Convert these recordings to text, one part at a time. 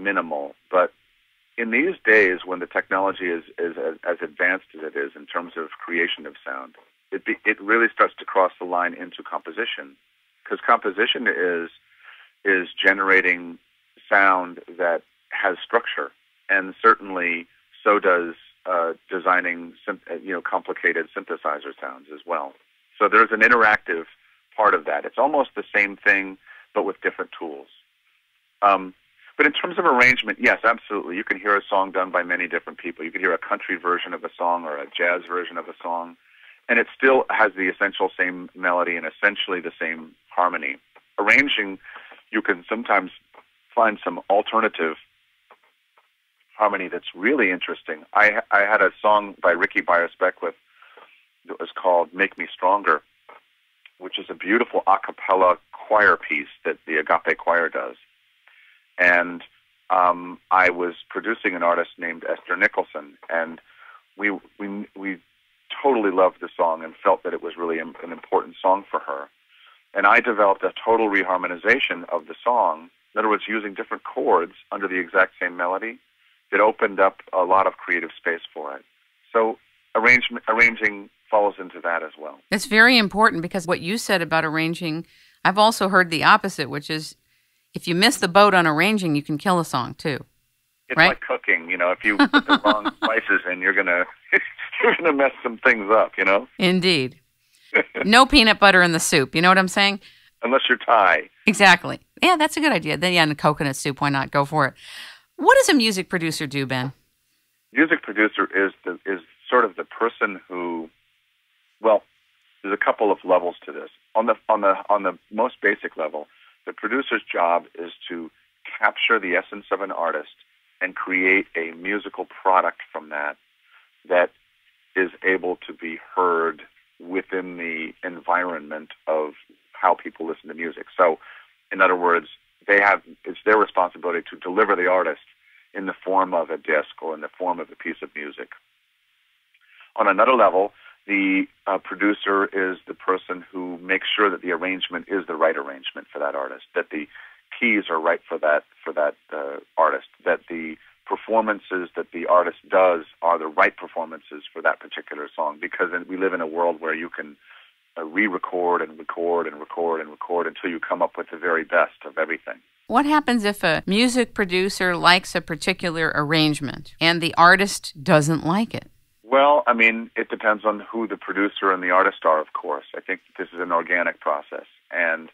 minimal. But in these days, when the technology is as advanced as it is in terms of creation of sound, it really starts to cross the line into composition, because composition is generating sound that has structure, and certainly so does designing complicated synthesizer sounds as well. So there's an interactive part of that. It's almost the same thing, but with different tools. But in terms of arrangement, yes, absolutely. You can hear a song done by many different people. You can hear a country version of a song or a jazz version of a song, and it still has the essential same melody and essentially the same harmony. Arranging, you can sometimes find some alternative harmony that's really interesting. I had a song by Ricky Byers-Beckwith that was called Make Me Stronger, which is a beautiful a cappella choir piece that the Agape Choir does. And I was producing an artist named Esther Nicholson, and we totally loved the song and felt that it was really an important song for her. And I developed a total reharmonization of the song, in other words, using different chords under the exact same melody. It opened up a lot of creative space for it. So arranging falls into that as well. It's very important, because what you said about arranging, I've also heard the opposite, which is if you miss the boat on arranging, you can kill a song too. It's right? Like cooking, if you put the wrong spices in, you're gonna mess some things up, Indeed. No peanut butter in the soup, you know what I'm saying? Unless you're Thai. Exactly. Yeah, that's a good idea. Then in coconut soup, why not? Go for it. What does a music producer do, Ben? Music producer is sort of the person who, well, there's a couple of levels to this. On the most basic level, the producer's job is to capture the essence of an artist and create a musical product from that is able to be heard within the environment of how people listen to music. So, in other words, it's their responsibility to deliver the artist in the form of a disc or in the form of a piece of music. On another level, the producer is the person who makes sure that the arrangement is the right arrangement for that artist, that the keys are right for that artist, that the performances that the artist does are the right performances for that particular song, because we live in a world where you can re-record and record and record and record until you come up with the very best of everything. What happens if a music producer likes a particular arrangement and the artist doesn't like it? Well, it depends on who the producer and the artist are, of course. I think this is an organic process. And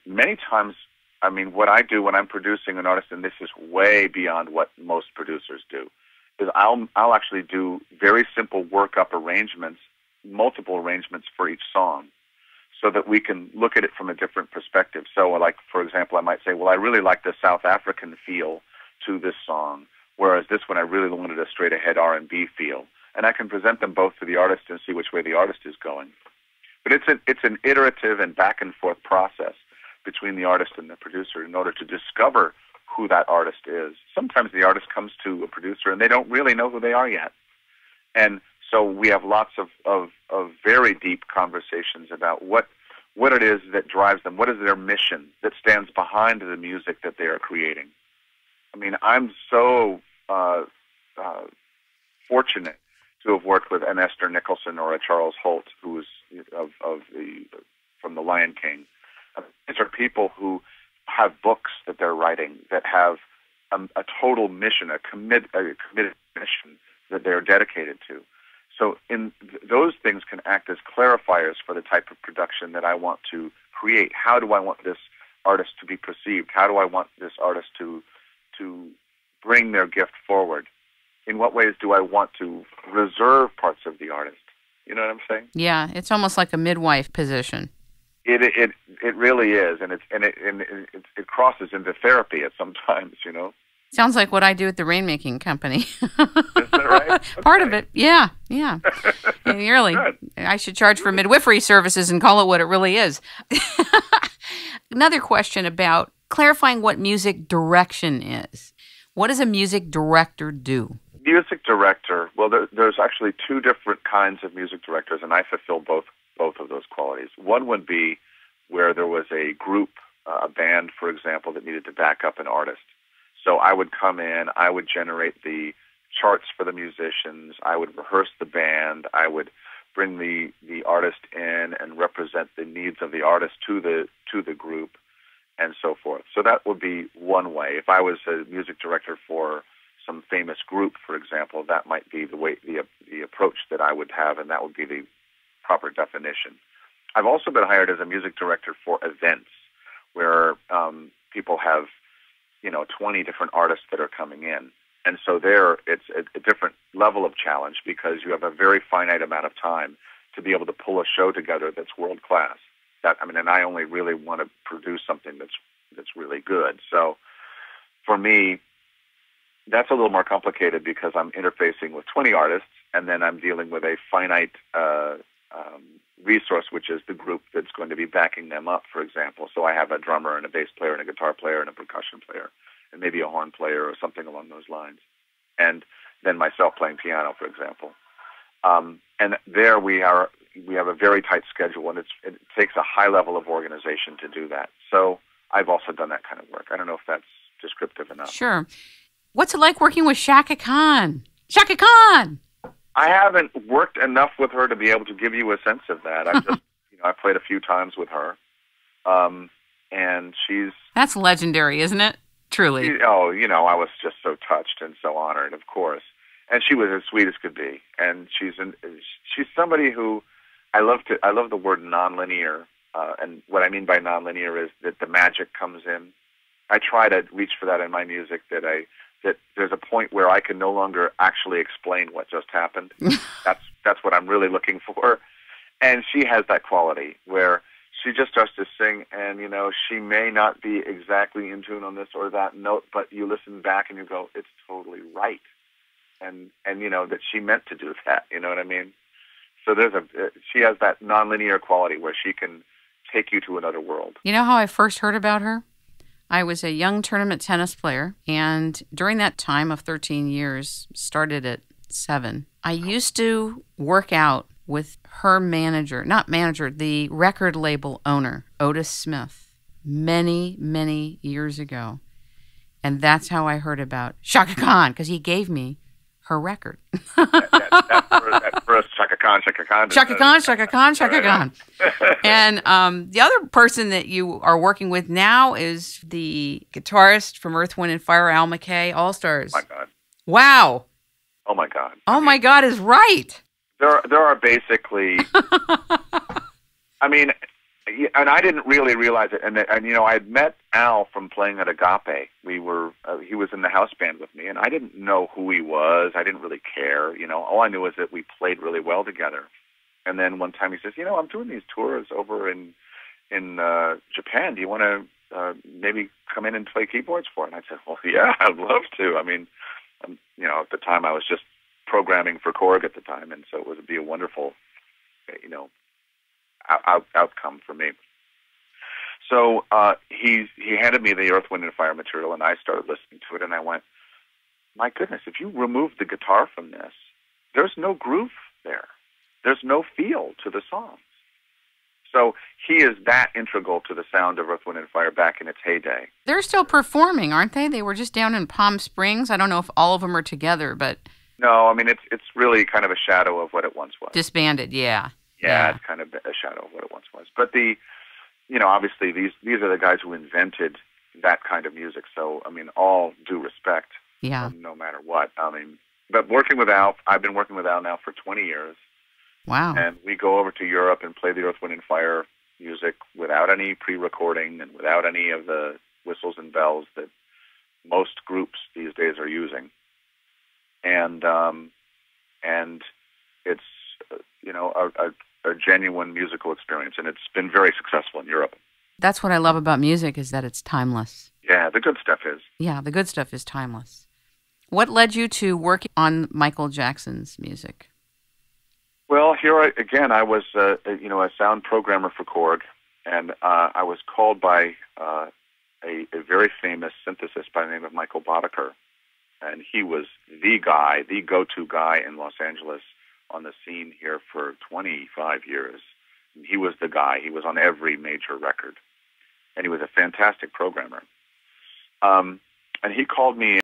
many times, what I do when I'm producing an artist, and this is way beyond what most producers do, is I'll actually do very simple workup arrangements, multiple arrangements for each song, so that we can look at it from a different perspective. So, like, for example, I might say, well, I really like the South African feel to this song, whereas this one I really wanted a straight-ahead R&B feel. And I can present them both to the artist and see which way the artist is going. But it's an iterative and back-and-forth process between the artist and the producer in order to discover who that artist is. Sometimes the artist comes to a producer and they don't really know who they are yet. And so we have lots of very deep conversations about what it is that drives them, what is their mission that stands behind the music that they are creating. I'm so fortunate to have worked with an Esther Nicholson or a Charles Holt, who is from The Lion King. These are people who have books that they're writing that have a total mission, a committed mission that they're dedicated to. So those things can act as clarifiers for the type of production that I want to create. How do I want this artist to be perceived? How do I want this artist to bring their gift forward? In what ways do I want to reserve parts of the artist? You know what I'm saying? Yeah, it's almost like a midwife position. It really is, and it crosses into therapy at sometimes. Sounds like what I do at the rainmaking company. Is that right? Okay. Part of it, yeah. Really, Good. I should charge for midwifery services and call it what it really is. Another question about clarifying what music direction is. What does a music director do? Music director, well, there's actually two different kinds of music directors, and I fulfill both of those qualities. One would be where there was a group, a band, for example, that needed to back up an artist. So I would come in, I would generate the charts for the musicians, I would rehearse the band, I would bring the artist in and represent the needs of the artist to the group, and so forth. So that would be one way. If I was a music director for some famous group, for example, that might be the approach that I would have, and that would be the proper definition. I've also been hired as a music director for events where people have 20 different artists that are coming in. And so there, it's a different level of challenge because you have a very finite amount of time to be able to pull a show together that's world class. And I only really want to produce something that's really good. So for me, that's a little more complicated because I'm interfacing with 20 artists, and then I'm dealing with a finite resource, which is the group that's going to be backing them up, for example. So I have a drummer and a bass player and a guitar player and a percussion player and maybe a horn player or something along those lines. And then myself playing piano, for example. And there we have a very tight schedule, and it takes a high level of organization to do that. So I've also done that kind of work. I don't know if that's descriptive enough. Sure. What's it like working with Chaka Khan? Chaka Khan! I haven't worked enough with her to be able to give you a sense of that. I just, I played a few times with her, and she's... That's legendary, isn't it? Truly. I was just so touched and so honored, of course. And she was as sweet as could be. And she's somebody who I love the word nonlinear. And what I mean by nonlinear is that the magic comes in. I try to reach for that in my music, that there's a point where I can no longer actually explain what just happened. That's what I'm really looking for. And she has that quality where she just starts to sing, and, she may not be exactly in tune on this or that note, but you listen back and you go, it's totally right. And that she meant to do that, you know what I mean? So she has that nonlinear quality where she can take you to another world. You know how I first heard about her? I was a young tournament tennis player, and during that time of 13 years, started at 7, I used to work out with her the record label owner, Otis Smith, many, many years ago. And that's how I heard about Chaka Khan, because he gave me her record. That first Chaka Khan. Chaka Khan. And the other person that you are working with now is the guitarist from Earth, Wind & Fire, McKay Allstars. Oh, my God. Wow. Oh, my God. My God is right. There are basically... and I didn't really realize it. And I had met Al from playing at Agape. He was in the house band with me, and I didn't know who he was. I didn't really care. All I knew was that we played really well together. And then one time he says, I'm doing these tours over in Japan. Do you want to maybe come in and play keyboards for it? And I said, well, yeah, I'd love to. At the time I was just programming for Korg at the time, and so it would be a wonderful, outcome for me. So he handed me the Earth, Wind & Fire material, and I started listening to it, and I went, my goodness, if you remove the guitar from this, there's no groove there. There's no feel to the songs. So he is that integral to the sound of Earth, Wind & Fire back in its heyday. They're still performing, aren't they? They were just down in Palm Springs. I don't know if all of them are together, but... No, it's really kind of a shadow of what it once was. Disbanded, yeah. Yeah, it's kind of a shadow of what it once was. But obviously these are the guys who invented that kind of music. So, all due respect, no matter what. But working with Al, I've been working with Al now for 20 years. Wow. And we go over to Europe and play the Earth, Wind & Fire music without any pre-recording and without any of the whistles and bells that most groups these days are using. And it's, a genuine musical experience, and it's been very successful in Europe. That's what I love about music, is that it's timeless. Yeah, the good stuff is. Yeah, the good stuff is timeless. What led you to work on Michael Jackson's music? Well, I was a sound programmer for Korg, and I was called by a very famous synthesist by the name of Michael Boddicker, and he was the go-to guy in Los Angeles on the scene here for 25 years. He was the guy. He was on every major record, and he was a fantastic programmer. And he called me